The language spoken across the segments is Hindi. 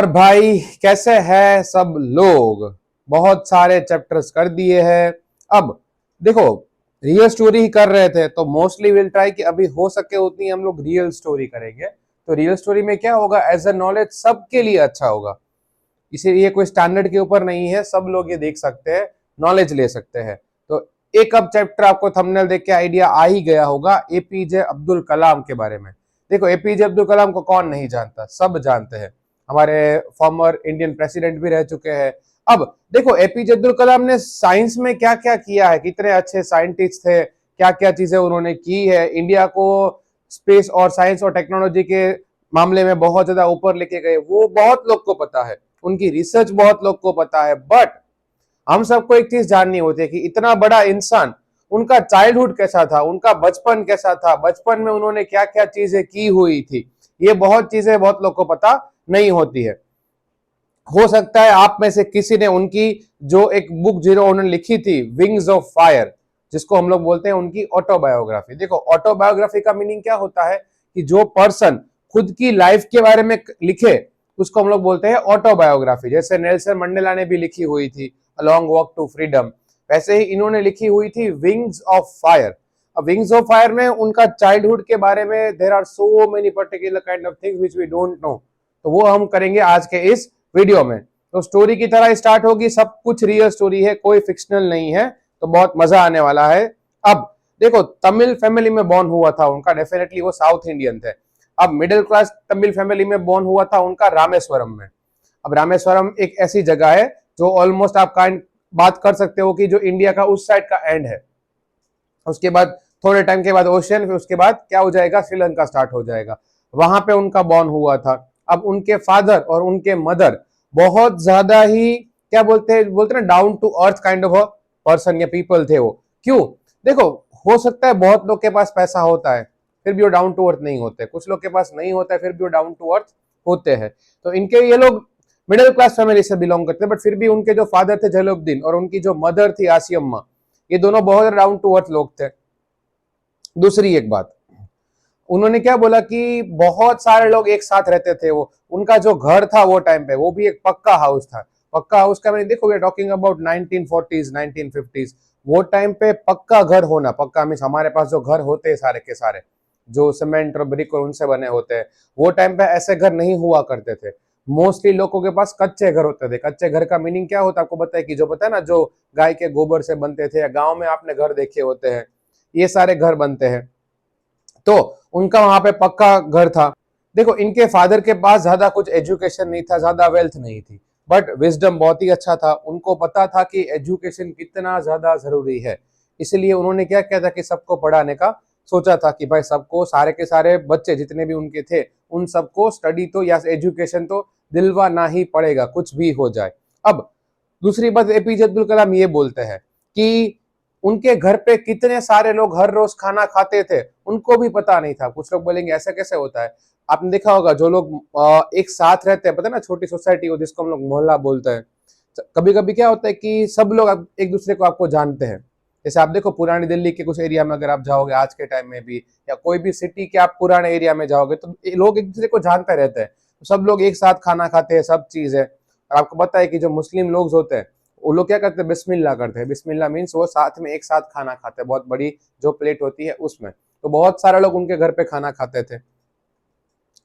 और भाई कैसे हैं सब लोग। बहुत सारे चैप्टर्स कर दिए हैं। अब देखो, रियल स्टोरी ही कर रहे थे तो मोस्टली विल ट्राई कि अभी हो सके उतनी हम लोग रियल स्टोरी करेंगे। तो रियल स्टोरी में क्या होगा, एज अ नॉलेज सबके लिए अच्छा होगा। इसीलिए कोई स्टैंडर्ड के ऊपर नहीं है, सब लोग ये देख सकते हैं, नॉलेज ले सकते हैं। तो एक अब चैप्टर आपको थंबनेल देख के आइडिया आ ही गया होगा, एपीजे अब्दुल कलाम के बारे में। देखो, एपीजे अब्दुल कलाम को कौन नहीं जानता, सब जानते हैं। हमारे फॉर्मर इंडियन प्रेसिडेंट भी रह चुके हैं। अब देखो, एपीजे अब्दुल कलाम ने साइंस में क्या क्या किया है, कितने अच्छे साइंटिस्ट थे, क्या क्या चीजें उन्होंने की है, इंडिया को स्पेस और साइंस और टेक्नोलॉजी के मामले में बहुत ज्यादा ऊपर लेके गए, वो बहुत लोग को पता है। उनकी रिसर्च बहुत लोग को पता है। बट हम सबको एक चीज जाननी होती है कि इतना बड़ा इंसान, उनका चाइल्डहुड कैसा था, उनका बचपन कैसा था, बचपन में उन्होंने क्या क्या चीजें की हुई थी, ये बहुत चीजें बहुत लोग को पता नहीं होती है। हो सकता है आप में से किसी ने उनकी जो एक बुक जो उन्होंने लिखी थी, विंग्स ऑफ फायर, जिसको हम लोग बोलते हैं उनकी ऑटोबायोग्राफी। देखो, ऑटोबायोग्राफी का मीनिंग क्या होता है कि जो पर्सन खुद की लाइफ के बारे में लिखे उसको हम लोग बोलते हैं ऑटोबायोग्राफी। जैसे नेल्सन मंडेला ने भी लिखी हुई थी a long walk to freedom, वैसे ही इन्होंने लिखी हुई थी विंग्स ऑफ फायर। अब विंग्स ऑफ फायर में उनका चाइल्डहुड के बारे में there are so many particular kind of things which we don't know, तो वो हम करेंगे आज के इस वीडियो में। तो स्टोरी की तरह स्टार्ट होगी, सब कुछ रियल स्टोरी है, कोई फिक्शनल नहीं है, तो बहुत मजा आने वाला है। अब देखो, तमिल फैमिली में बॉर्न हुआ था उनका, डेफिनेटली वो साउथ इंडियन थे। अब मिडिल क्लास तमिल फैमिली में बॉर्न हुआ था उनका रामेश्वरम में। अब रामेश्वरम एक ऐसी जगह है जो ऑलमोस्ट आप काइंड बात कर सकते हो कि जो इंडिया का उस साइड का एंड है। उसके बाद थोड़े टाइम के बाद ओशियन, फिर उसके बाद क्या हो जाएगा, श्रीलंका स्टार्ट हो जाएगा। वहां पे उनका बॉर्न हुआ था। अब उनके फादर और उनके मदर बहुत ज्यादा ही क्या बोलते हैं ना, down to earth kind of person या पीपल थे वो। क्यों? देखो, हो सकता है बहुत लोग के पास पैसा होता है फिर भी वो डाउन टू अर्थ नहीं होते, कुछ लोग के पास नहीं होता है फिर भी वो डाउन टू अर्थ होते हैं। तो इनके ये लोग मिडिल क्लास फैमिली से बिलोंग करते हैं, बट फिर भी उनके जो फादर थे जलालुद्दीन और उनकी जो मदर थी आसियम्मा, ये दोनों बहुत डाउन टू अर्थ लोग थे। दूसरी एक बात, उन्होंने क्या बोला कि बहुत सारे लोग एक साथ रहते थे। वो उनका जो घर था वो टाइम पे, वो भी एक पक्का हाउस था। पक्का हाउस का मैंने देखो, we are talking about 1940s 1950s। वो टाइम पे पक्का घर होना, पक्का मीन्स हमारे पास जो घर होते हैं सारे के सारे जो सीमेंट और ब्रिक और उनसे बने होते हैं, वो टाइम पे ऐसे घर नहीं हुआ करते थे। मोस्टली लोगों के पास कच्चे घर होते थे। कच्चे घर का मीनिंग क्या होता है आपको पता है कि जो पता है ना, जो गाय के गोबर से बनते थे, या गांव में आपने घर देखे होते हैं, ये सारे घर बनते हैं। तो उनका वहां पे पक्का घर था। देखो, इनके फादर के पास ज्यादा कुछ एजुकेशन नहीं था, ज्यादा वेल्थ नहीं थी, बट विजडम बहुत ही अच्छा था। उनको पता था कि एजुकेशन कितना ज्यादा जरूरी है, इसलिए उन्होंने क्या किया था कि सबको पढ़ाने का सोचा था कि भाई सबको, सारे के सारे बच्चे जितने भी उनके थे, उन सबको स्टडी तो या एजुकेशन तो दिलवाना ही पड़ेगा, कुछ भी हो जाए। अब दूसरी बात, एपीजे अब्दुल कलाम ये बोलते हैं कि उनके घर पे कितने सारे लोग हर रोज खाना खाते थे उनको भी पता नहीं था। कुछ लोग बोलेंगे ऐसा कैसे होता है, आपने देखा होगा जो लोग एक साथ रहते हैं, पता है ना, छोटी सोसाइटी हो जिसको हम लोग मोहल्ला बोलते हैं। कभी कभी क्या होता है कि सब लोग एक दूसरे को आपको जानते हैं। जैसे आप देखो, पुरानी दिल्ली के कुछ एरिया में अगर आप जाओगे आज के टाइम में भी, या कोई भी सिटी के आप पुराने एरिया में जाओगे, तो लोग एक दूसरे को जानते रहते हैं। तो सब लोग एक साथ खाना खाते हैं, सब चीज है। और आपको पता है कि जो मुस्लिम लोग होते हैं वो लोग क्या करते हैं, बिस्मिल्लाह करते हैं। बिस्मिल्लाह मीन्स वो साथ में एक साथ खाना खाते हैं, बहुत बड़ी जो प्लेट होती है उसमें। तो बहुत सारे लोग उनके घर पे खाना खाते थे।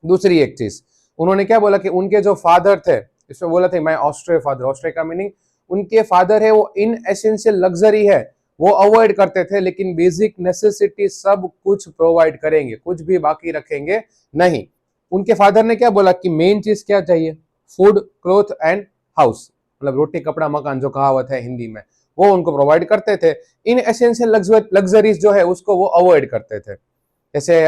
दूसरी एक चीज, उन्होंने क्या बोला कि उनके जो फादर थे, इसमें बोला था मैं ऑस्ट्रे फादर, ऑस्ट्रे का मीनिंग उनके फादर है वो इन एसेंशियल लग्जरी है वो अवॉइड करते थे, लेकिन बेसिक नेसेसिटी सब कुछ प्रोवाइड करेंगे, कुछ भी बाकी रखेंगे नहीं। उनके फादर ने क्या बोला कि मेन चीज क्या चाहिए, फूड क्लोथ एंड हाउस, मतलब रोटी कपड़ा मकान जो कहावत है हिंदी में, वो उनको प्रोवाइड करते थे। इन एसेंशियल लग्जरीज जो है उसको वो अवॉइड करते थे। जैसे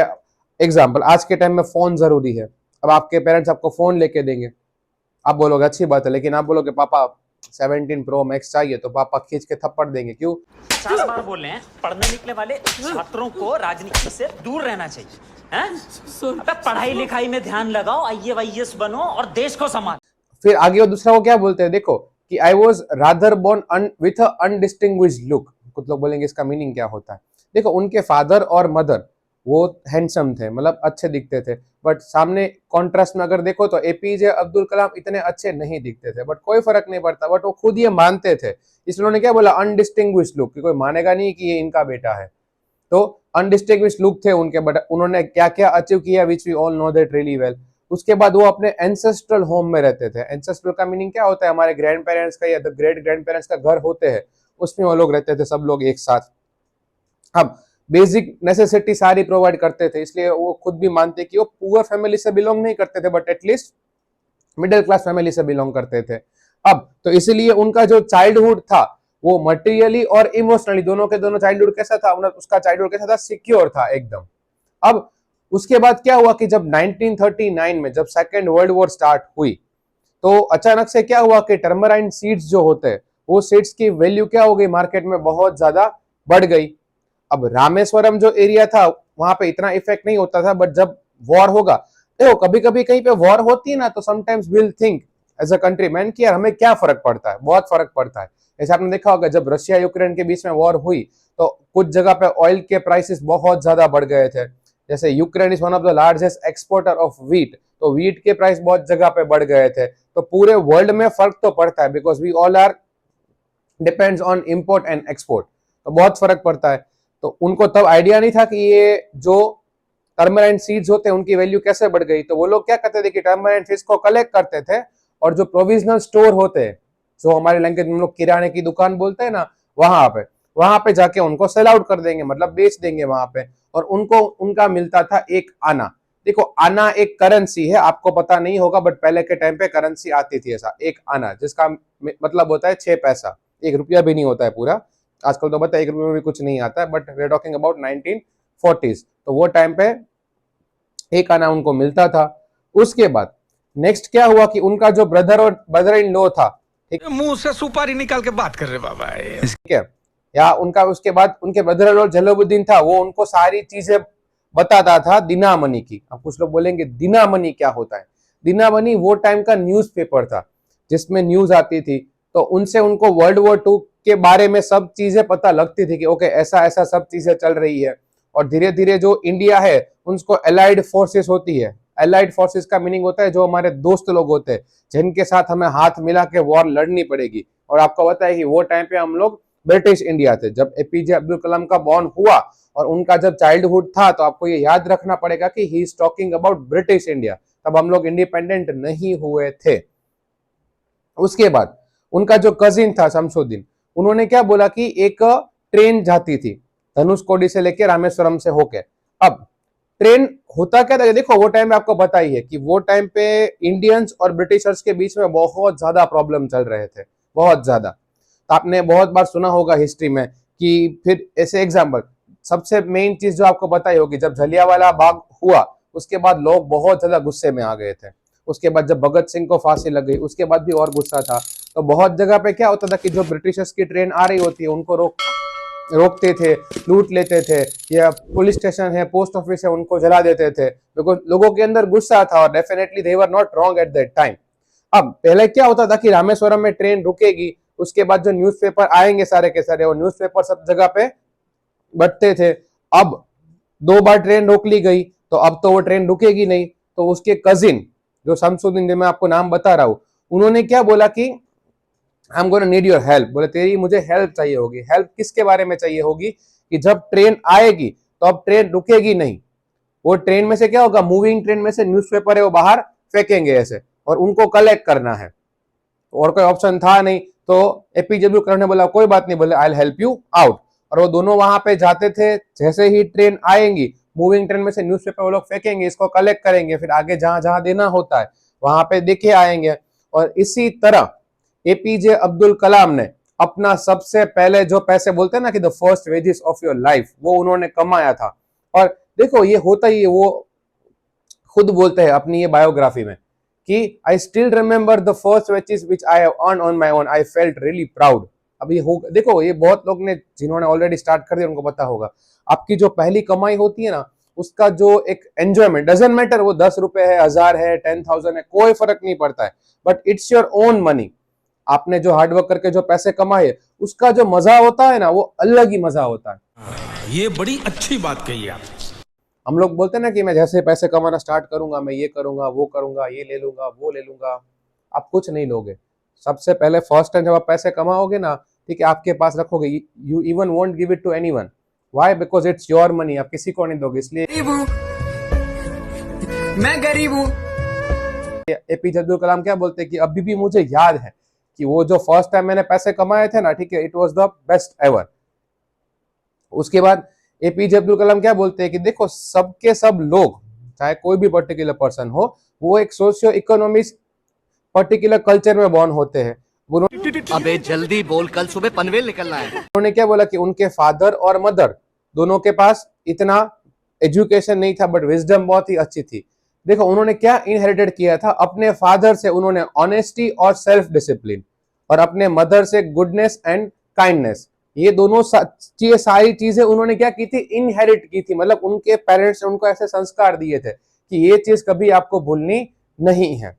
एग्जाम्पल, आज के टाइम में फोन जरूरी है। अब आपके पेरेंट्स आपको फोन लेके देंगे, आप बोलोगे अच्छी बात है, लेकिन आप बोलोगे पापा 17 प्रो मैक्स चाहिए, तो पापा खींच के थप्पड़ देंगे। क्यों? 4 बार बोल रहे हैं, पढ़ने निकले वाले छात्रों को राजनीति से दूर रहना चाहिए। अबे पढ़ाई लिखाई में ध्यान लगाओ, आईएएस बनो और देश को संभालो। फिर आगे वो दूसरा वो क्या बोलते हैं, देखो कि I was rather born with undistinguished look. कुछ लोग बोलेंगे इसका मीनिंग क्या होता है। देखो, उनके फादर और मदर वो हैंडसम थे, मतलब अच्छे दिखते थे, बट सामने कॉन्ट्रास्ट में अगर देखो तो एपीजे अब्दुल कलाम इतने अच्छे नहीं दिखते थे, बट कोई फर्क नहीं पड़ता, बट वो खुद ये मानते थे। इसलिए उन्होंने क्या बोला, अनडिस्टिंग्विश लुक, कि कोई मानेगा नहीं कि ये इनका बेटा है। तो अनडिस्टिंग्विश लुक थे उनके, बट उन्होंने क्या क्या अचीव किया which we all know that really well. उसके बाद वो अपने एंसेस्ट्रल होम में रहते थे। एंसेस्ट्रल का मीनिंग क्या होता है, हमारे ग्रैंड पेरेंट्स का या ग्रेट ग्रैंड पेरेंट्स का घर होते हैं, उसमें वो लोग रहते थे सब लोग एक साथ। अब बेसिक नेसेसिटी सारी प्रोवाइड करते थे, इसलिए वो खुद भी मानते कि वो पुअर फैमिली से बिलोंग नहीं करते थे, but at least middle class family से बिलोंग करते थे। अब तो इसलिए उनका जो चाइल्डहुड था वो मटेरियली और इमोशनली दोनों के दोनों चाइल्डहुड कैसा था, उसका चाइल्डहुड कैसा था, सिक्योर था एकदम। अब उसके बाद क्या हुआ कि जब 1939 में जब सेकेंड वर्ल्ड वॉर स्टार्ट हुई, तो अचानक से क्या हुआ कि टर्मराइन सीड्स जो होते हैं, वो सीड्स की वैल्यू क्या हो गई, मार्केट में बहुत ज्यादा बढ़ गई। अब रामेश्वरम जो एरिया था वहां पे इतना इफेक्ट नहीं होता था, बट जब वॉर होगा, देखो कभी कभी कहीं पे वॉर होती है ना, तो sometimes will think as a country man कि यार हमें क्या फर्क पड़ता है, बहुत फर्क पड़ता है। जैसे आपने देखा होगा जब रशिया यूक्रेन के बीच में वॉर हुई, तो कुछ जगह पे ऑयल के प्राइसेस बहुत ज्यादा बढ़ गए थे। जैसे Ukraine is one of the largest exporter of wheat, तो व्हीट के प्राइस बहुत जगह पे बढ़ गए थे। तो पूरे वर्ल्ड में फर्क तो पड़ता है, because we all are depends on import and export, तो बहुत फर्क पड़ता है। तो उनको तब आइडिया नहीं था कि ये जो टर्मराइन सीड्स होते हैं उनकी वैल्यू कैसे बढ़ गई। तो वो लोग क्या करते थे कि टर्मराइन सीड्स को कलेक्ट करते थे, और जो प्रोविजनल स्टोर होते हैं, जो हमारे लैंग्वेज में हम लोग किराने की दुकान बोलते हैं ना, वहां पे जाके उनको सेल आउट कर देंगे, मतलब बेच देंगे वहां पे, और उनको उनका मिलता था एक आना। देखो आना एक करेंसी है, आपको पता नहीं होगा, बट पहले के टाइम पे करेंसी आती थी ऐसा एक आना, जिसका मतलब होता है 6 पैसा, 1 रुपया भी नहीं होता है पूरा। आजकल तो पता है 1 रुपये में भी कुछ नहीं आता है, but we are talking about 1940s। तो वो टाइम पे एक आना उनको मिलता था। उसके बाद नेक्स्ट क्या हुआ कि उनका जो ब्रदर इन लॉ था, ठीक, मुंह से सुपारी निकाल के बात कर रहे बाबा, ठीक है, या उनका उसके बाद उनके ब्रदर इन लॉ जलालुद्दीन था, वो उनको सारी चीजें बताता था दिनामणि की। अब कुछ लोग बोलेंगे दिनामणि क्या होता है। दिनामणि वो टाइम का न्यूज़पेपर था जिसमें न्यूज आती थी, तो उनसे उनको वर्ल्ड वॉर 2 के बारे में सब चीजें पता लगती थी कि ओके ऐसा ऐसा सब चीजें चल रही है। और धीरे धीरे जो इंडिया है उनको एलाइड फोर्सेस होती है। एलाइड फोर्सेस का मीनिंग होता है जो हमारे दोस्त लोग होते हैं, जिनके साथ हमें हाथ मिला के वॉर लड़नी पड़ेगी। और आपको पता है कि वो टाइम पे हम लोग ब्रिटिश इंडिया थे। जब एपीजे अब्दुल कलाम का बॉर्न हुआ और उनका जब चाइल्डहुड था, तो आपको ये याद रखना पड़ेगा कि he is talking about British India, तब हम लोग इंडिपेंडेंट नहीं हुए थे। उसके बाद उनका जो कजिन था शमसुद्दीन, उन्होंने क्या बोला कि एक ट्रेन जाती थी धनुषकोडी से लेके रामेश्वरम से होके। अब ट्रेन होता क्या था, देखो वो टाइम में आपको पता ही है कि वो टाइम पे इंडियंस और ब्रिटिशर्स के बीच में बहुत ज्यादा प्रॉब्लम चल रहे थे, बहुत ज्यादा। तो आपने बहुत बार सुना होगा हिस्ट्री में कि फिर ऐसे एग्जाम्पल, सबसे मेन चीज जो आपको पता ही होगी, जब जलियांवाला बाग हुआ उसके बाद लोग बहुत ज्यादा गुस्से में आ गए थे। उसके बाद जब भगत सिंह को फांसी लग गई उसके बाद भी और गुस्सा था। तो बहुत जगह पे क्या होता था कि जो ब्रिटिशर्स की ट्रेन आ रही होती है उनको रोकते थे, लूट लेते थे, या पुलिस स्टेशन है, पोस्ट ऑफिस है, उनको जला देते थे, बिकॉज लोगों के अंदर गुस्सा था और definitely they were not wrong at that time. अब पहले क्या होता था कि रामेश्वरम में ट्रेन रुकेगी, उसके बाद जो न्यूज़पेपर आएंगे सारे के सारे, वो न्यूज़पेपर सब जगह पे बटते थे। अब 2 बार ट्रेन रोक ली गई, तो अब तो वो ट्रेन रुकेगी नहीं। तो उसके कजिन जो शमसुद्दीन, जो मैं आपको नाम बता रहा हूं, उन्होंने क्या बोला कि I am gonna need your help. बोले तेरी मुझे हेल्प चाहिए होगी। हेल्प किसके बारे में चाहिए होगी कि जब ट्रेन आएगी तो अब ट्रेन रुकेगी नहीं, वो ट्रेन में से क्या होगा, मूविंग ट्रेन में से न्यूज़पेपर है वो बाहर फेंकेंगे ऐसे, और उनको कलेक्ट करना है। और कोई ऑप्शन था नहीं। तो एपीजे अब्दुल कलाम ने बोला कोई बात नहीं, बोले I will help you out. और वो दोनों वहां पे जाते थे, जैसे ही ट्रेन आएंगी मूविंग ट्रेन में से न्यूज़पेपर वो लोग फेंकेंगे, इसको कलेक्ट करेंगे, फिर आगे जहां जहां देना होता है वहां पे देखे आएंगे। और इसी तरह एपीजे अब्दुल कलाम ने अपना सबसे पहले जो पैसे बोलते हैं ना कि the first wages of your life, वो उन्होंने कमाया था। और देखो ये होता ही है, वो खुद बोलते हैं अपनी ये बायोग्राफी में कि I still remember the first wages which I have earn on my own, I felt really proud. अब ये हो, देखो ये बहुत लोग ने जिन्होंने ऑलरेडी स्टार्ट कर दिया उनको पता होगा, आपकी जो पहली कमाई होती है ना, उसका जो एक एंजॉयमेंट, डजंट मैटर वो 10 रुपए है, 1000 है, 10,000 है, कोई फर्क नहीं पड़ता है, but it's your own money. आपने जो हार्डवर्क करके जो पैसे कमाए उसका जो मजा होता है ना, वो अलग ही मजा होता है। ये बड़ी अच्छी बात कही आप। हम लोग बोलते हैं ना कि मैं जैसे पैसे कमाना स्टार्ट करूंगा, मैं ये करूंगा, वो करूंगा, ये ले लूंगा, वो ले लूंगा। आप कुछ नहीं लोगे। सबसे पहले फर्स्ट टाइम जब आप पैसे कमाओगे ना, ठीक है, आपके पास रखोगे, you even won't give it to anyone. Why? Because it's your money, आप किसी को नहीं दोगे। इसलिए मैं गरीब हूँ। एपीजे अब्दुल कलाम क्या बोलते हैं कि अभी भी मुझे याद है कि वो जो फर्स्ट टाइम मैंने पैसे कमाए थे ना, ठीक है, it was the best ever. उसके बाद एपीजे अब्दुल कलाम क्या बोलते हैं कि देखो, सबके सब लोग, चाहे कोई भी पर्टिकुलर पर्सन हो, वो एक सोशियो इकोनॉमिक पर्टिकुलर कल्चर में बॉर्न होते हैं। अबे जल्दी बोल, कल सुबह पनवेल निकलना है। उन्होंने क्या बोला कि उनके फादर और मदर दोनों के पास इतना एजुकेशन नहीं था, बट विजडम बहुत ही अच्छी थी। देखो उन्होंने क्या इनहेरिटेड किया था, अपने फादर से उन्होंने ऑनेस्टी और सेल्फ डिसिप्लिन, और अपने मदर से गुडनेस एंड काइंडनेस। ये दोनों सारी चीजें उन्होंने क्या की थी, इनहेरिट की थी। मतलब उनके पेरेंट्स ने उनको ऐसे संस्कार दिए थे कि ये चीज कभी आपको भूलनी नहीं है।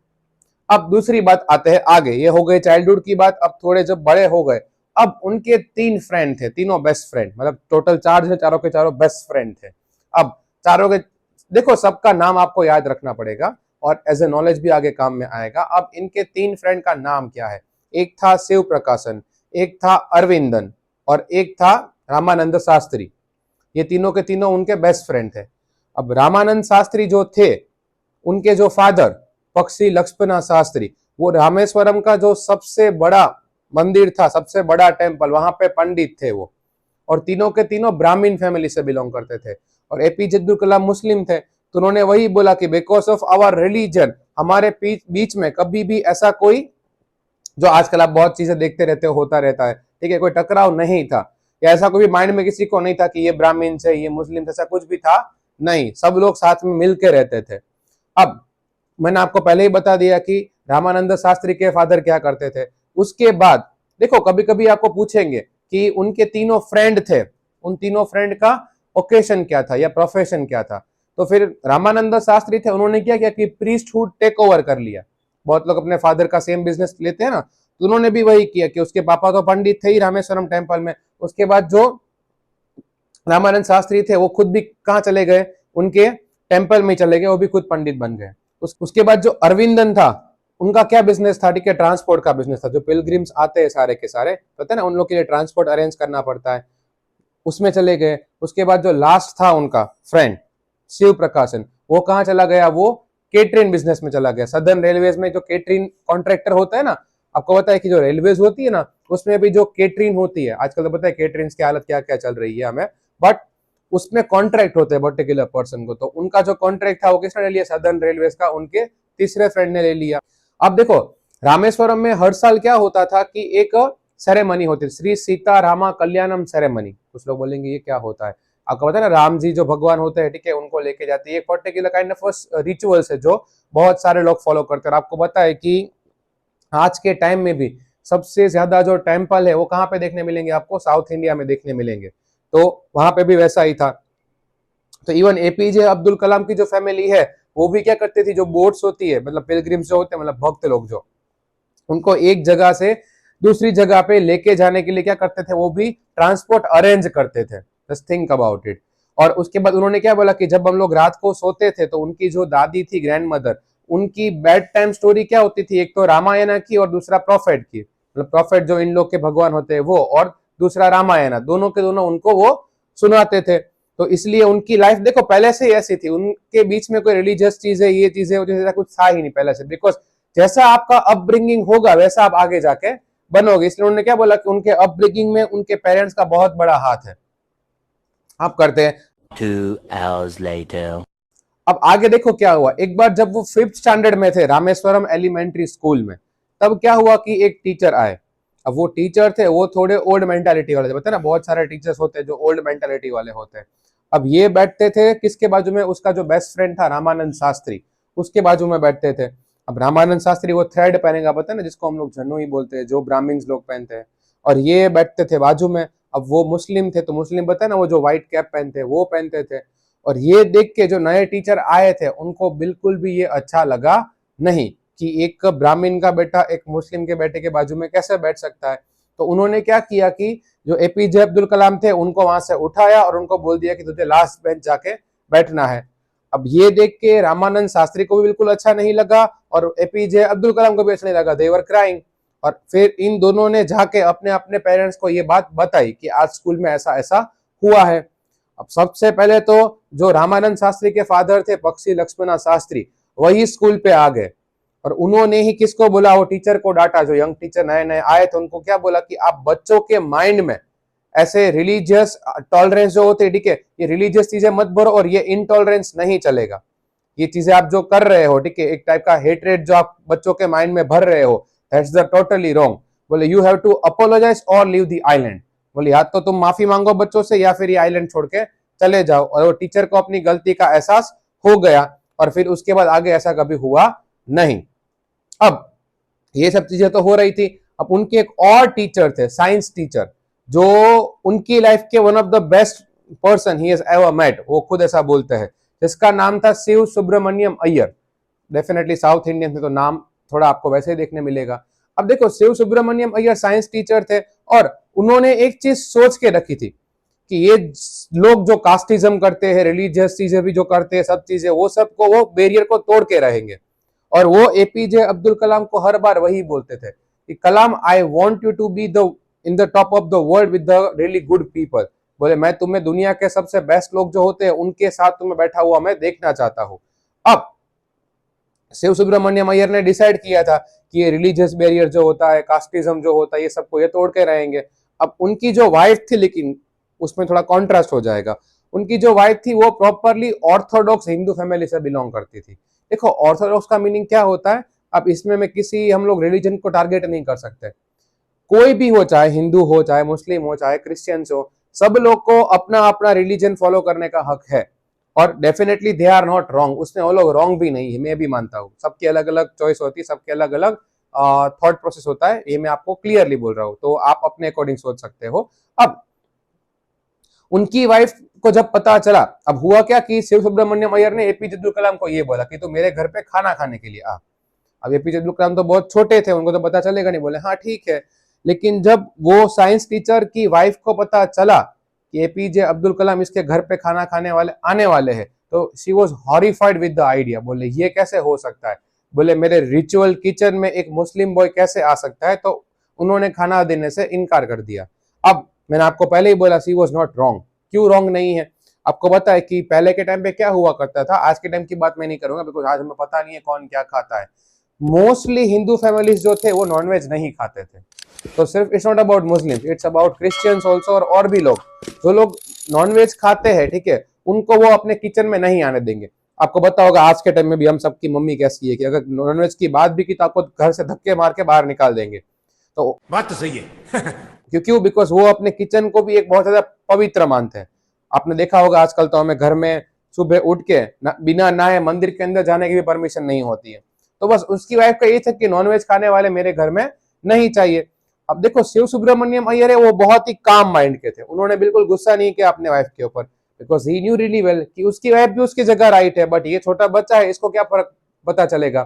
अब दूसरी बात आते हैं आगे, ये हो गए चाइल्डहुड की बात। अब थोड़े जब बड़े हो गए, अब उनके 3 फ्रेंड थे, तीनों बेस्ट फ्रेंड, मतलब टोटल 4 थे, चारों के चारों बेस्ट फ्रेंड थे। अब चारों के, देखो सबका नाम आपको याद रखना पड़ेगा और एज ए नॉलेज भी आगे काम में आएगा। अब इनके 3 फ्रेंड का नाम क्या है? एक था शिव प्रकाशन, एक था अरविंदन, और एक था रामानंद शास्त्री। ये तीनों के तीनों उनके बेस्ट फ्रेंड थे। अब रामानंद शास्त्री जो थे, उनके जो फादर पक्षी लक्ष्मण शास्त्री, वो रामेश्वरम का जो सबसे बड़ा मंदिर था, सबसे बड़ा टेम्पल, वहां पे पंडित थे वो। और तीनों के तीनों ब्राह्मण फैमिली से बिलोंग करते थे। और एपीजे अब्दुल कलाम मुस्लिम थे, तो उन्होंने वही बोला कि बिकॉज ऑफ आवर रिलीजन, हमारे बीच में कभी भी ऐसा कोई, जो आजकल आप बहुत चीजें देखते रहते हो, होता रहता है, ठीक है, कोई टकराव नहीं था, या ऐसा कोई माइंड में किसी को नहीं था कि ये ब्राह्मण से, ये मुस्लिम से, ऐसा कुछ भी था नहीं। सब लोग साथ में मिलकर रहते थे। अब मैंने आपको पहले ही बता दिया कि रामानंद शास्त्री के फादर क्या करते थे। उसके बाद देखो, कभी कभी आपको पूछेंगे कि उनके तीनों फ्रेंड थे, उन तीनों फ्रेंड का ओकेशन क्या था या प्रोफेशन क्या था। तो फिर रामानंद शास्त्री थे, उन्होंने क्या किया कि प्रीस्टहुड टेक ओवर कर लिया। बहुत लोग अपने फादर का सेम बिजनेस लेते हैं ना, तो उन्होंने भी वही किया कि उसके पापा तो पंडित थे ही रामेश्वरम टेम्पल में। उसके बाद जो रामानंद शास्त्री थे, वो खुद भी कहाँ चले गए, उनके टेम्पल में चले गए, वो भी खुद पंडित बन गए। उसके बाद जो अरविंदन था, उनका क्या बिजनेस था, ठीक है, ट्रांसपोर्ट का बिजनेस था। जो पिलग्रिम्स आते हैं सारे के सारे, पता है ना, उन लोग के लिए ट्रांसपोर्ट अरेंज करना पड़ता है, उसमें चले गए। उसके बाद जो लास्ट था उनका फ्रेंड शिव प्रकाशन, वो कहाँ चला गया, वो केटरिंग बिजनेस में चला गया। सदर्न रेलवेज में जो केटरिंग कॉन्ट्रैक्टर होता है ना, आपको पता है कि जो रेलवेज होती है ना, उसमें भी जो केटरिंग होती है, आजकल तो पता है केटरिंग की हालत क्या क्या चल रही है हमें, बट उसमें कॉन्ट्रैक्ट होते हैं पर्टिकुलर पर्सन को। तो उनका जो कॉन्ट्रैक्ट था वो किसने ले लिया, सदर्न रेलवेज का, उनके तीसरे फ्रेंड ने ले लिया। अब देखो रामेश्वरम में हर साल क्या होता था कि एक सेरेमनी होती थी, श्री सीता रामा कल्याणम सेरेमनी। कुछ लोग बोलेंगे ये क्या होता है, आपको पता है ना, राम जी जो भगवान होते हैं, ठीक है, उनको लेके जाती है। एक पर्टिकुलर काइंड ऑफ रिचुअल्स है जो बहुत सारे लोग फॉलो करते हैं। और आपको पता है कि आज के टाइम में भी सबसे ज्यादा जो टेम्पल है वो कहाँ पे देखने मिलेंगे आपको, साउथ इंडिया में देखने मिलेंगे। तो वहां पे भी वैसा ही था। तो इवन एपीजे अब्दुल कलाम की जो फैमिली है, वो भी क्या करती थी, जो बोट्स होती है, मतलब पिलग्रिम्स जो होते हैं, मतलब भक्त लोग जो, उनको एक जगह से दूसरी जगह पे लेके जाने के लिए क्या करते थे, वो भी ट्रांसपोर्ट अरेंज करते थे। Just think about it. और उसके बाद उन्होंने क्या बोला कि जब हम लोग रात को सोते थे, तो उनकी जो दादी थी, ग्रैंड मदर, उनकी बेड टाइम स्टोरी क्या होती थी, एक तो रामायण की और दूसरा प्रॉफिट की, मतलब प्रॉफिट जो इन लोग के भगवान होते हैं वो, और दूसरा रामायण, दोनों के दोनों उनको वो सुनाते थे। तो इसलिए उनकी लाइफ देखो पहले से ही ऐसी थी, उनके बीच में कोई रिलीजियस चीजें, ये चीजें ऐसा कुछ था ही नहीं पहले से। बिकॉज जैसा आपका अपब्रिंगिंग होगा वैसा आप आगे जाके बनोगे। इसलिए उन्होंने क्या बोला कि उनके अपब्रिंगिंग में उनके पेरेंट्स का बहुत बड़ा हाथ है। आप करते हैं 2 hours later. अब आगे देखो क्या हुआ। एक बार जब वो 5th स्टैंडर्ड में थे रामेश्वरम एलिमेंट्री स्कूल में, तब क्या हुआ कि एक टीचर आए। अब वो टीचर थे, वो थोड़े ओल्ड मेंटालिटी वाले थे, पता है ना, बहुत सारे टीचर्स होते हैं जो ओल्ड मेंटालिटी वाले होते हैं। अब ये बैठते थे किसके बाजू में, उसका जो बेस्ट फ्रेंड था रामानंद शास्त्री, उसके बाजू में बैठते थे। अब रामानंद शास्त्री वो थ्रेड पहनेगा, पता है ना, जिसको हम लोग जन्नू ही बोलते हैं, जो ब्राह्मण्स लोग पहनते हैं, और ये बैठते थे बाजू में। अब वो मुस्लिम थे, तो मुस्लिम पता है ना, वो जो व्हाइट कैप पहनते हैं वो पहनते थे। और ये देख के जो नए टीचर आए थे, उनको बिल्कुल भी ये अच्छा लगा नहीं कि एक ब्राह्मण का बेटा एक मुस्लिम के बेटे के बाजू में कैसे बैठ सकता है। तो उन्होंने क्या किया कि जो एपीजे अब्दुल कलाम थे, उनको वहां से उठाया और उनको बोल दिया कि तुझे लास्ट बेंच जाके बैठना है। अब ये देख के रामानंद शास्त्री को भी बिल्कुल अच्छा नहीं लगा और एपीजे अब्दुल कलाम को भी अच्छा नहीं लगा, दे वर क्राइंग। और फिर इन दोनों ने जाके अपने अपने पेरेंट्स को ये बात बताई कि आज स्कूल में ऐसा ऐसा हुआ है। अब सबसे पहले तो जो रामानंद शास्त्री के फादर थे पक्षी लक्ष्मणा शास्त्री, वही स्कूल पे आ गए और उन्होंने ही किसको बोला, वो टीचर को डांटा, जो यंग टीचर नए नए आए थे उनको क्या बोला कि आप बच्चों के माइंड में ऐसे रिलीजियस टॉलरेंस जो होते हैं, ठीक है, ये रिलीजियस चीजें मत भरो और ये इनटॉलरेंस नहीं चलेगा। ये चीजें आप जो कर रहे हो, ठीक है, एक टाइप का हेटरेट जो आप बच्चों के माइंड में भर रहे हो, दैट्स द टोटली रॉन्ग। बोले यू हैव टू अपोलोजाइज और लीव द आइलैंड। बोले या तो तुम माफी मांगो बच्चों से या फिर ये आइलैंड छोड़ के चले जाओ। और वो टीचर को अपनी गलती का एहसास हो गया और फिर उसके बाद आगे ऐसा कभी हुआ नहीं। अब ये सब चीजें तो हो रही थी। अब उनके एक और टीचर थे, साइंस टीचर, जो उनकी लाइफ के one of the best person he has ever met, वो खुद ऐसा बोलते हैं, जिसका नाम था Shiv Subramaniam Iyer. Definitely South Indian थे तो नाम थोड़ा आपको वैसे ही देखने मिलेगा। अब देखो शिव सुब्रमण्यम अय्यर साइंस टीचर थे और उन्होंने एक चीज सोच के रखी थी कि ये लोग जो कास्टिज्म करते हैं, रिलीजियस चीजें भी जो करते हैं, सब चीजें वो सबको वो बैरियर को तोड़ के रहेंगे। और वो एपीजे अब्दुल कलाम को हर बार वही बोलते थे कि Kalam, I want you to be the in the top of the world with the really good people. बोले मैं तुम्हें दुनिया के सबसे बेस्ट लोग जो होते हैं उनके साथ तुम्हें बैठा हुआ मैं देखना चाहता हूं। अब शिव सुब्रमण्यम अय्यर ने डिसाइड किया था कि ये रिलीजियस बैरियर जो होता है, कास्टिज्म जो होता है, ये सबको ये तोड़ के रहेंगे। अब उनकी जो वाइफ थी, लेकिन उसमें थोड़ा कॉन्ट्रास्ट हो जाएगा, उनकी जो वाइफ थी वो प्रॉपरली ऑर्थोडॉक्स हिंदू फैमिली से बिलोंग करती थी। देखो ऑर्थोडॉक्स का मीनिंग क्या होता है, अब इसमें मैं किसी हम लोग रिलीजन को टारगेट नहीं कर सकते, कोई भी हो, चाहे हिंदू हो, चाहे मुस्लिम हो, चाहे क्रिश्चियंस हो, सब लोग को अपना अपना रिलीजन फॉलो करने का हक है। और definitely they are not wrong, उसमें वो लोग रॉन्ग भी नहीं है, मैं भी मानता हूँ। सबकी अलग अलग चॉइस होती है, सबके अलग अलग थॉट प्रोसेस होता है, ये मैं आपको क्लियरली बोल रहा हूँ, तो आप अपने अकॉर्डिंग सोच सकते हो। अब उनकी वाइफ को जब पता चला, अब हुआ क्या कि शिव सुब्रमण्यम अय्यर ने एपीजे अब्दुल कलाम को ये बोला कि तू मेरे घर पे खाना खाने के लिए आ। अब एपीजे अब्दुल कलाम तो बहुत छोटे थे, उनको तो पता चलेगा नहीं, बोले हाँ ठीक है। लेकिन जब वो साइंस टीचर की वाइफ को पता चला कि एपीजे अब्दुल कलाम इसके घर पे खाना खाने वाले आने वाले हैं, तो she was horrified with the idea. बोले ये कैसे हो सकता है, बोले मेरे रिचुअल किचन में एक मुस्लिम बॉय कैसे आ सकता है, तो उन्होंने खाना देने से इनकार कर दिया। अब मैंने आपको पहले ही बोला शी वाज नॉट रॉन्ग। क्यों रॉन्ग नहीं है, आपको पता है कि पहले के टाइम पे क्या हुआ करता था, आज के टाइम की बात मैं नहीं करूंगा बिकॉज आज हमें पता नहीं है कौन क्या खाता है। मोस्टली हिंदू फैमिलीज जो थे वो नॉनवेज नहीं खाते थे, तो सिर्फ it's not about Muslims, it's about Christians also, और भी लोग जो लोग नॉनवेज खाते हैं, ठीक है, उनको वो अपने किचन में नहीं आने देंगे। आपको पता होगा आज के टाइम में भी हम सबकी मम्मी कैसी है कि अगर नॉनवेज की बात भी की तो आपको घर से धक्के मार के बाहर निकाल देंगे। तो बात तो सही है। क्यों, बिकॉज वो अपने किचन को भी एक बहुत ज्यादा पवित्र मानते हैं। आपने देखा होगा आजकल तो हमें घर में सुबह उठ के बिना नहाए मंदिर के अंदर जाने की भी परमिशन नहीं होती है। तो बस उसकी वाइफ का ये था कि नॉनवेज खाने वाले मेरे घर में नहीं चाहिए। अब देखो शिव सुब्रमण्यम अय्यर है, वो बहुत ही काम माइंड के थे, उन्होंने बिल्कुल गुस्सा नहीं किया अपने वाइफ के ऊपर, because he new really well कि उसकी वाइफ भी उसकी जगह राइट है, बट ये छोटा बच्चा है, इसको क्या फर्क पता चलेगा।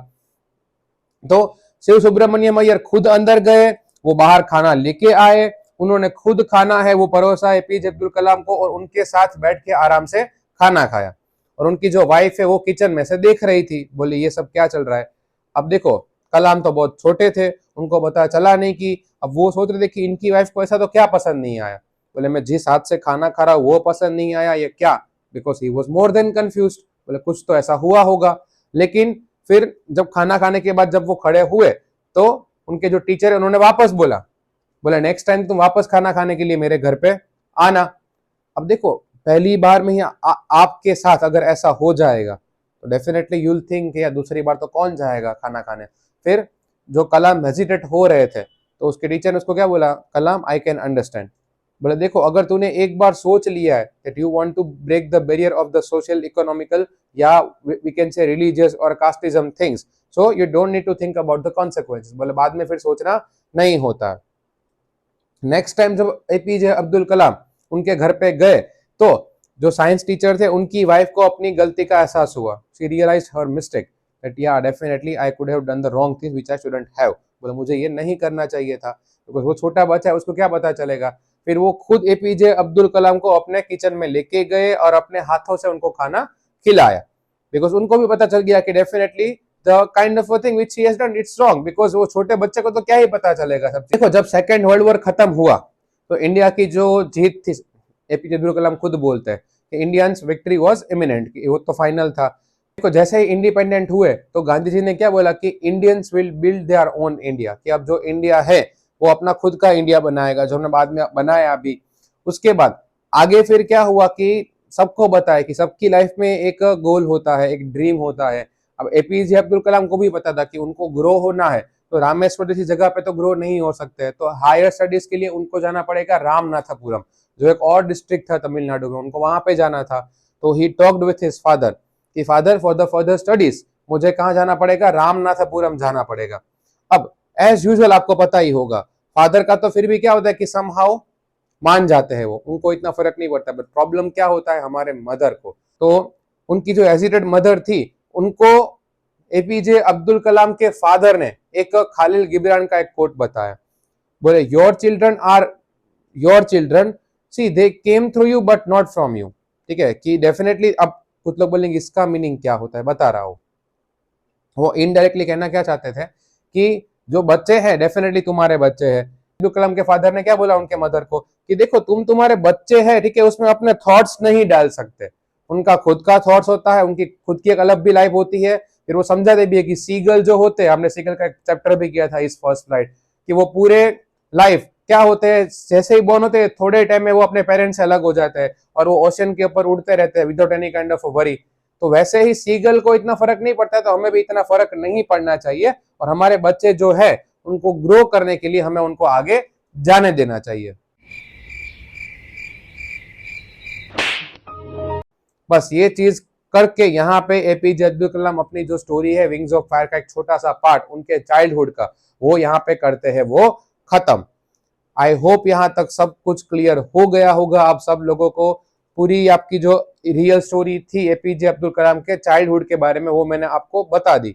तो शिव सुब्रमण्यम अय्यर खुद अंदर गए, वो बाहर खाना लेके आए, उन्होंने खुद खाना है वो परोसा एपीजे अब्दुल कलाम को और उनके साथ बैठ के आराम से खाना खाया। और उनकी जो वाइफ है वो किचन में से देख रही थी, बोली ये सब क्या चल रहा है। अब देखो कलाम तो बहुत छोटे थे, उनको पता चला नहीं कि, अब वो सोच रहे थे कि इनकी वाइफ को ऐसा तो क्या पसंद नहीं आया। बोले मैं जिस हाथ से खाना खा रहा हूँ वो पसंद नहीं आया, ये क्या, because he was more than confused. बोले कुछ तो ऐसा हुआ होगा। लेकिन फिर जब खाना खाने के बाद जब वो खड़े हुए तो उनके जो टीचर है उन्होंने वापस बोला नेक्स्ट टाइम तुम वापस खाना खाने के लिए मेरे घर पे आना। अब देखो पहली बार में ही आपके साथ अगर ऐसा हो जाएगा तो डेफिनेटली यूल थिंक या दूसरी बार तो कौन जाएगा खाना खाने। फिर जो कलाम हेजिटेट हो रहे थे तो उसके टीचर ने उसको क्या बोला, कलाम आई कैन अंडरस्टैंड। बोले देखो अगर तूने एक बार सोच लिया है that you want to break the barrier of the social economical या वी कैन से रिलीजियस और casteism things, so you don't need to think about the consequences. बोले बाद में फिर सोचना नहीं होता। नेक्स्ट टाइम जब एपीजे अब्दुल कलाम उनके घर पे गए तो जो साइंस टीचर थे उनकी वाइफ को अपनी गलती का एहसास हुआ, she realised her mistake that या definitely I could have done the wrong things which I shouldn't have. बोला मुझे ये नहीं करना चाहिए था, बिकॉज़ वो छोटा बच्चा है उसको क्या पता चलेगा। फिर वो खुद एपीजे अब्दुल कलाम को अपने किचन में लेके गए और अपने हाथों से उनको खाना खिलाया, बिकॉज उनको भी पता चल गया कि definitely the kind of thing which he has done it's wrong, because वो छोटे बच्चे को तो क्या ही पता चलेगा सब। देखो जब सेकेंड वर्ल्ड वॉर खत्म हुआ तो इंडिया की जो जीत थी, एपीजे अब्दुल कलाम खुद बोलते हैं कि इंडियंस विक्ट्री वाज इमिनेंट, वो तो फाइनल था। देखो जैसे ही इंडिपेंडेंट हुए तो गांधी जी ने क्या बोला कि Indians will build their own India, कि अब जो इंडिया है वो अपना खुद का इंडिया बनाएगा, जो हमने बाद में बनाया अभी। उसके बाद आगे फिर क्या हुआ कि सबको बताया कि सबकी लाइफ में एक गोल होता है, एक ड्रीम होता है। अब एपीजे अब्दुल कलाम को भी पता था कि उनको ग्रो होना है तो रामेश्वर जैसी जगह पे तो ग्रो नहीं हो सकते, तो हायर स्टडीज के लिए उनको जाना पड़ेगा रामनाथपुरम, जो एक और डिस्ट्रिक्ट था तमिलनाडु में, उनको वहां पे जाना था। तो he talked with his father कि father for the further studies मुझे कहाँ जाना पड़ेगा, रामनाथपुरम जाना पड़ेगा। अब एज यूजुअल आपको पता ही होगा फादर का तो फिर भी क्या होता है कि समहाउ मान जाते हैं वो, उनको इतना फर्क नहीं पड़ता, बट प्रॉब्लम क्या होता है हमारे मदर को। तो उनकी जो एजिटेड मदर थी उनको एपीजे अब्दुल कलाम के फादर ने एक खालिल गिबरान का एक कोट बताया, बोले your children are your children, see they came through you but not from you. ठीक है कि डेफिनेटली, अब कुछ लोग बोलेंगे इसका मीनिंग क्या होता है, बता रहा हूं। वो इनडायरेक्टली कहना क्या चाहते थे कि जो बच्चे हैं डेफिनेटली तुम्हारे बच्चे हैं। अब्दुल कलाम के फादर ने क्या बोला उनके मदर को कि देखो तुम्हारे बच्चे हैं, ठीक है, उसमें अपने थॉट्स नहीं डाल सकते, उनका खुद का थॉट्स होता है, उनकी खुद की एक अलग भी लाइफ होती है। फिर वो समझाते भी है कि सीगल जो होते हैं, हमने सीगल का एक चैप्टर भी किया था इस फर्स्ट फ्लाइट, कि वो पूरे लाइफ क्या होते हैं, जैसे ही बॉर्न होते हैं थोड़े टाइम में वो अपने पेरेंट्स से अलग हो जाते हैं और वो ओशन के ऊपर उड़ते रहते हैं without any kind of worry. तो वैसे ही सीगल को इतना फर्क नहीं पड़ता, तो हमें भी इतना फर्क नहीं पड़ना चाहिए, और हमारे बच्चे जो है उनको ग्रो करने के लिए हमें उनको आगे जाने देना चाहिए। बस ये चीज करके यहाँ पे एपीजे अब्दुल कलाम अपनी जो स्टोरी है विंग्स ऑफ फायर का एक छोटा सा पार्ट उनके चाइल्डहुड का, वो यहाँ पे करते हैं वो खत्म। आई होप यहाँ तक सब कुछ क्लियर हो गया होगा आप सब लोगों को। पूरी आपकी जो रियल स्टोरी थी एपीजे अब्दुल कलाम के चाइल्डहुड के बारे में वो मैंने आपको बता दी।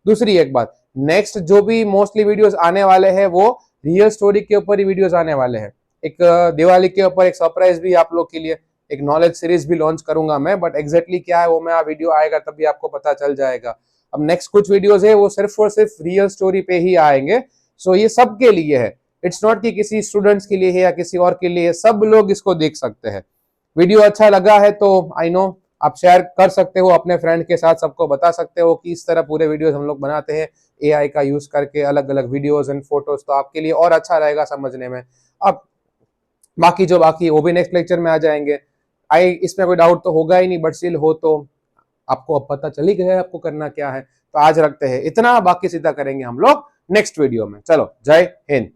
दूसरी एक बात, नेक्स्ट जो भी मोस्टली वीडियोस आने वाले हैं वो रियल स्टोरी के ऊपर ही वीडियोस आने वाले हैं। एक दिवाली के ऊपर एक सरप्राइज भी आप लोग के लिए, एक नॉलेज सीरीज भी लॉन्च करूंगा मैं, बट एग्जैक्टली क्या है वो मैं वीडियो आएगा तभी आपको पता चल जाएगा। अब नेक्स्ट कुछ वीडियोस है वो सिर्फ और सिर्फ रियल स्टोरी पे ही आएंगे, सो ये सबके लिए है, इट्स नॉट कि किसी स्टूडेंट्स के लिए है या किसी और के लिए, सब लोग इसको देख सकते हैं। वीडियो अच्छा लगा है तो आई नो आप शेयर कर सकते हो अपने फ्रेंड के साथ, सबको बता सकते हो कि इस तरह पूरे वीडियोस हम लोग बनाते हैं एआई का यूज करके, अलग अलग वीडियोस एंड फोटोज, तो आपके लिए और अच्छा रहेगा समझने में। अब बाकी जो बाकी वो भी नेक्स्ट लेक्चर में आ जाएंगे। इसमें कोई डाउट तो होगा ही नहीं, बट स्टिल हो तो आपको अब पता चल ही गया है आपको करना क्या है। तो आज रखते हैं इतना, बाकी सीधा करेंगे हम लोग नेक्स्ट वीडियो में। चलो जय हिंद।